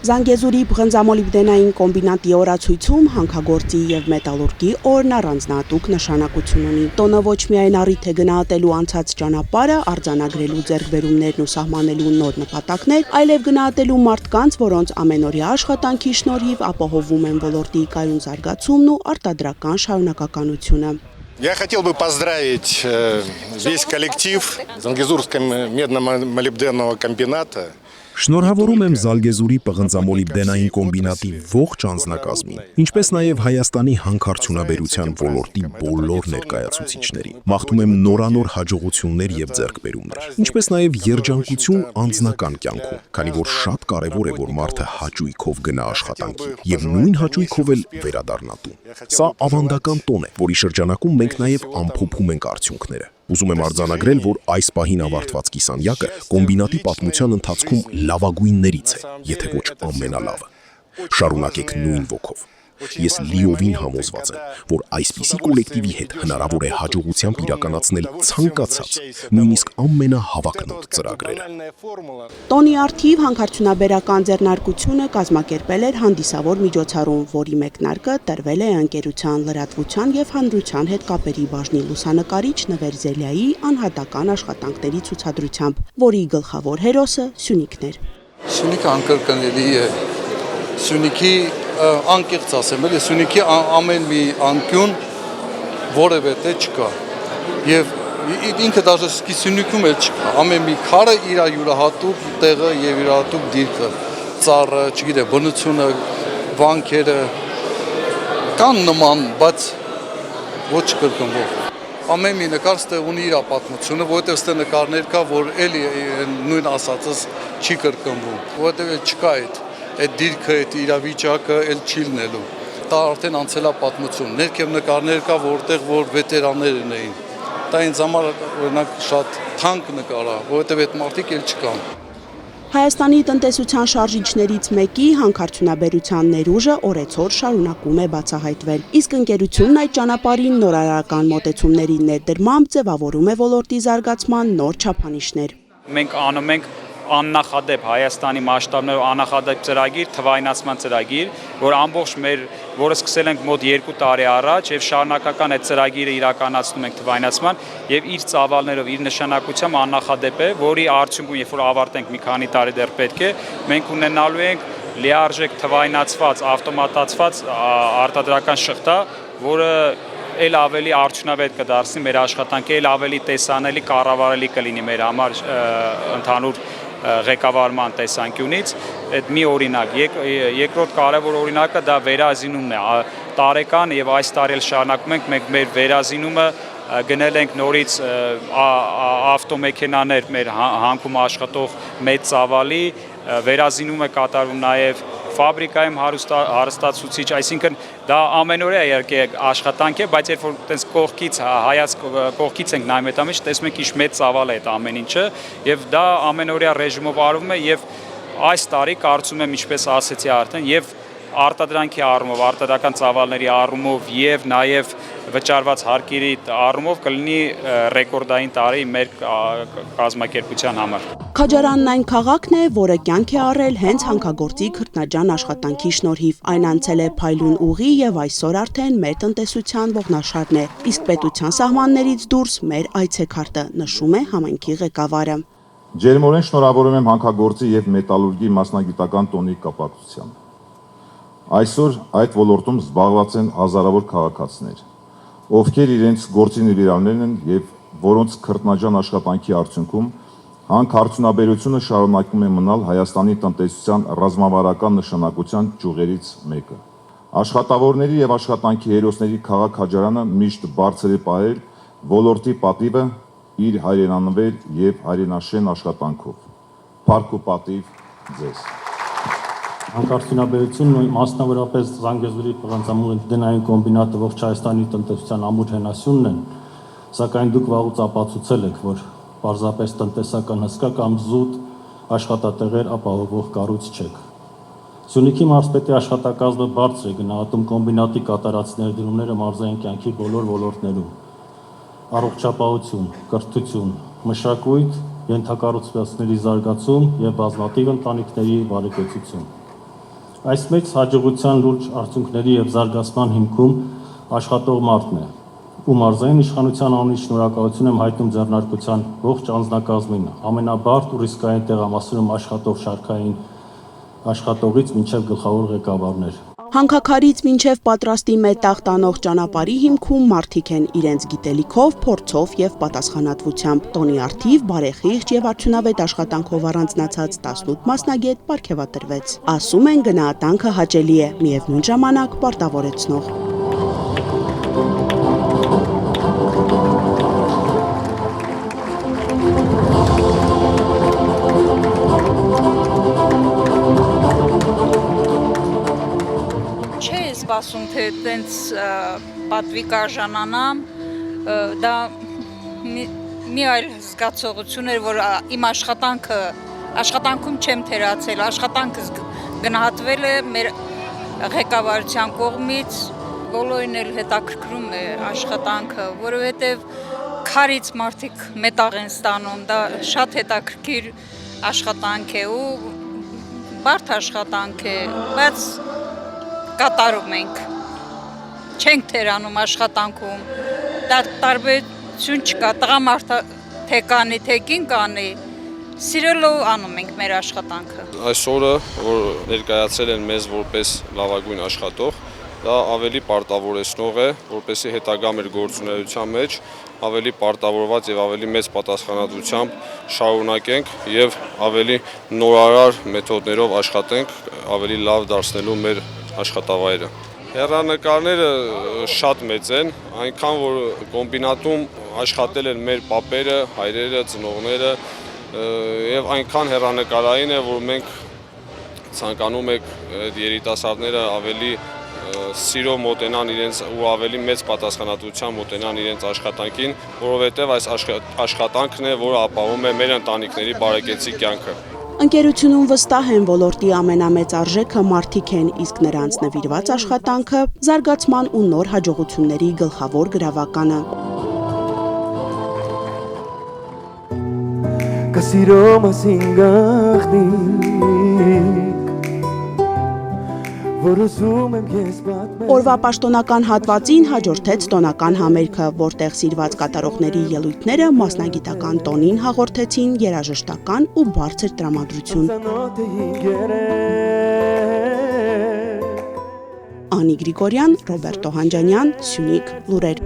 Զանգեզուրի բղնձամոլիբդենային կոմբինատի օրացույցում հանքագործի և մետալուրգի օրն առանձնահատուկ նշանակություն ունի։ Տոնը ոչ միայն առիթ է գնահատելու անցած ճանապարհը, արձանագրելու ձեռքբերումներն ու սահմանելու նոր նպատակներ, այլև գնահատելու մարդկանց, որոնց ամենօրյա աշխատանքի շնորհիվ ապահովվում են ոլորտի կայուն զարգացումն ու արտադրական շարունակականությունը։ Я хотел бы поздравить весь коллектив Зангезурского медно-молибденного комбината. Շնորհավորում եմ Զալգեզուրի պղնձամոլիբդենային կոմբինատի ողջ անձնակազմին, ինչպես նաև Հայաստանի հանքարդյունաբերության ոլորտի բոլոր ներկայացուցիչներին։ Մաղթում եմ նորանոր հաջողություններ և ձեռքբերումներ, ինչպես նաև երջանկություն անձնական կյանքում, քանի որ շատ կարևոր է, որ մարդը հաճույքով գնա աշխատանքի և նույն հաճույքով էլ վերադառնա տուն։ Սա ավանդական տոն է, որի շրջանակում մենք նաև ամփոփում ենք արդյունքները։ Ուզում եմ արձանագրել, որ այս պահին ավարտված կիսամյակը կոմբինատի պատմության ընթացքում լավագույններից է, եթե ոչ ամենալավը։ Շարունակեք նույն ոգով։ Ես լիովին համոզված եմ, որ այսպիսի կոլեկտիվի հետ հնարավոր է հաջողությամբ իրականացնել ցանկացած, նույնիսկ ամենահավակնոտ ծրագրերը։ Տոնի առթիվ հանքարդյունաբերական ձեռնարկությունը կազմակերպել էր հանդիսավոր միջոցառում, որի մեկնարկը տրվել է ընկերության լրատվության և հանրության հետ կապերի բաժնի լուսանկարիչ Նվեր Զելյայի անհատական աշխատանքների ցուցադրությամբ, որի գլխավոր հերոսը Սյունիքն էր։ Սյունիքը անկրկնելի է։ Սյունիքի անկեղծ ասեմ, էլի Սյունիքի ամեն մի անկյուն որևէ տեղ չկա։ Եվ ինքը դաժե Սյունիքում էլ չկա։ Ամեն մի քարը իր յուրահատուկ տեղը եւ յուրահատուկ դիրքը, ծառը, չգիտեմ, բնությունը, վանքերը կան նման, բայց ոչ կրկնվող։ Ամեն մի նկար ստեղ ունի իր պատմությունը, որովհետև ստեղ նկարներ կա, որ էլի նույն ասածս չի կրկնվում, որովհետև չկա այդ դիրքը, այդ իրավիճակը էլ չի լինելու։ Դա արդեն անցել է պատմություն։ Ներքև նկարներ կա, որտեղ որ վետերաններն էին։ Դա ինձ համար օրինակ շատ թանկ նկար է, որովհետև այդ մարդիկ էլ չկան։ Հայաստանի տնտեսության շարժիչներից մեկի հանքարդյունաբերության ներուժը օրեցօր շարունակում է բացահայտվել։ Իսկ ընկերությունն այդ ճանապարհին նորարարական մոտեցումների ներդրմամբ ձևավորում է ոլորտի զարգացման նոր չափանիշներ։ Մենք անում ենք աննախադեպ Հայաստանի մասշտաբներով աննախադեպ ծրագիր, թվայնացման ծրագիր, որ ամբողջ որը սկսել ենք մոտ 2 տարի առաջ եւ շարունակական այդ ծրագիրը իրականացնում ենք թվայնացման եւ իր ծավալներով, իր նշանակությամբ աննախադեպ է, որի արդյունքում երբ որ ավարտենք մի քանի տարի դեռ պետք է, մենք ունենալու ենք լիարժեք թվայնացված, ավտոմատացված արտադրական շղթա, որը էլ ավելի արդյունավետ կդարձնի մեր աշխատանքը, էլ ավելի տեսանելի, կառավարելի կլինի մեր համար ընդհանուր ղեկավարման տեսանկյունից, այդ մի օրինակ, երկրորդ կարևոր օրինակը դա վերազինումն է, տարեկան եւ այս տարի էլ շարունակում ենք, մենք մեր վերազինումը գնել ենք նորից ավտոմեքենաներ մեր հանքում աշխատող մեծ ծավալի, վերազինումը կատարվում նաեւ ֆաբրիկայում հարստացուցիչ, այսինքն դա ամենօրյա աշխատանք է, բայց երբ որ տես կողքից ենք նայում այդ ամենը, տեսնում ենք ինչ մեծ ծավալ է այդ ամեն ինչը, եւ դա ամենօրյա ռեժիմով արվում է եւ այս տարի կարծում եմ, ինչպես ասեցի արդեն, եւ արտադրանքի առումով, արտադրական ծավալների առումով եւ նաեւ վճարված հարկերի առումով կլինի ռեկորդային տարի մեր կազմակերպության համար։ Քաջարանն այն քաղաքն է, որը կյանք է առել հենց հանքագործի քրտնաջան աշխատանքի շնորհիվ։ Այն անցել է փայլուն ուղի եւ այսօր արդեն մեր տնտեսության ողնաշարն է, իսկ պետության սահմաններից դուրս մեր այցեքարտը, նշում է համայնքի ղեկավարը։ Ջերմորեն շնորհավորում եմ հանքագործի եւ մետալուրգի մասնագիտական տոնի կապակցությամբ։ Այսօր այդ ոլորտում զբաղված են հազարավոր քաղաքացիներ, ովքեր իրենց գործի նվիրալներն են եւ որոնց քրտնաջան աշխատանքի արդյունքում հանքարդյունաբերությունը շարունակում է մնալ Հայաստանի տնտեսության ռազմավարական նշանակության ճյուղերից մեկը։ Աշխատավորների եւ աշխատանքի հերոսների քաղաք Քաջարանը միշտ բարձր է պահել ոլորտի պատիվը իր հայրենանվեր եւ հայրենաշեն աշխատանքով։ Փառք ու պատիվ ձեզ։ Հանքարդյունաբերությունն ու մասնավորապես Զանգեզուրի պղնձամոլիբդենային կոմբինատը ողջ Հայաստանի տնտեսության ամուր հենասյունն են, սակայն դուք վաղուց ապացուցել եք, որ պարզապես տնտեսական հսկա կամ զուտ աշխատատեղեր ապահովող կառույց չեք։ Սյունիքի մարզպետի աշխատակազմը բարձր է գնահատում կոմբինատի կատարած ներդրումները մարզային կյանքի բոլոր ոլորտներում։ Առողջապահություն, կրթություն, մշակույթ, ենթակառուցվածքների զարգացում եւ բազմաթիվ ընտանիքների բարեկեցություն։ Այս մեծ հաջողության լուրջ արդյունքների եւ զարգացման հիմքում աշխատող մարդն է, ում մարզային իշխանության անունից շնորհակալություն եմ հայտնում ձեռնարկության ողջ անձնակազմին, ամենաբարդ ու ռիսկային տեղամասերում աշխատող շարքային աշխատողից մինչև գլխավոր ղեկավարներ։ Հանքաքարից մինչև պատրաստի մետաղ տանող ճանապարհի հիմքում մարդիկ են իրենց գիտելիքով, փորձով եւ պատասխանատվությամբ։ Տոնի արդիվ, բարեխիղճ եւ արդյունավետ աշխատանքով առանձնացած 18 մասնագետ պարգևատրվեց։ Ասում են գնահատանքը հաճելի է, միևնույն ժամանակ պարտավորեցնող։ Սպասում թե տենց պատվիկ արժանանամ, դա մի այլ զգացողություն էր, որ իմ աշխատանքում չեմ թերացել, աշխատանքս գնահատվել է մեր ղեկավարության կողմից, բոլորին էլ հետաքրքրում է աշխատանքը, որովհետև քարից մարդիկ մետաղ են ստանում, դա շատ հետաքրքիր աշխատանք է ու բարդ աշխատանք է, բայց կատարում ենք, չենք թերանում աշխատանքում, դա տարբերություն չկա, տղամարդը թե կանի, թե կին կանի, սիրելով անում ենք մեր աշխատանքը։ Այս օրը, որ ներկայացել են մեզ որպես լավագույն աշխատող, դա ավելի պարտավորեցնող է, որպեսզի հետագա մեր գործունեության մեջ ավելի պարտավորված եւ ավելի մեծ պատասխանատվությամբ շարունակենք եւ ավելի նորարար մեթոդներով աշխատենք, ավելի լավ դարձնելու մեր աշխատավայրը։ Հեռանկարները շատ մեծ են, այնքան որ կոմբինատում աշխատել են մեր պապերը, հայրերը, ծնողները եւ այնքան հեռանկարային է, որ մենք ցանկանում ենք երիտասարդները ավելի սիրով մոտենան իրենց ու ավելի մեծ պատասխանատվությամբ մոտենան իրենց աշխատանքին, որովհետև այս աշխատանքն է, որը ապահովում է մեր ընտանիքների բարեկեցիկ կյանքը։ Ընկերությունում վստահ են ոլորտի ամենամեծ արժեքը մարդիկ են, իսկ նրանց նվիրված աշխատանքը զարգացման ու նոր հաջողությունների գլխավոր գրավականը։ Օրվա պաշտոնական հատվածին հաջորդեց տոնական համերգը, որտեղ սիրված կատարողների ելույթները մասնագիտական տոնին հաղորդեցին երաժշտական ու բարձր տրամադրություն։ Անի Գրիգորյան, Ռոբերտո Հանջանյան, Սյունիք լուրեր։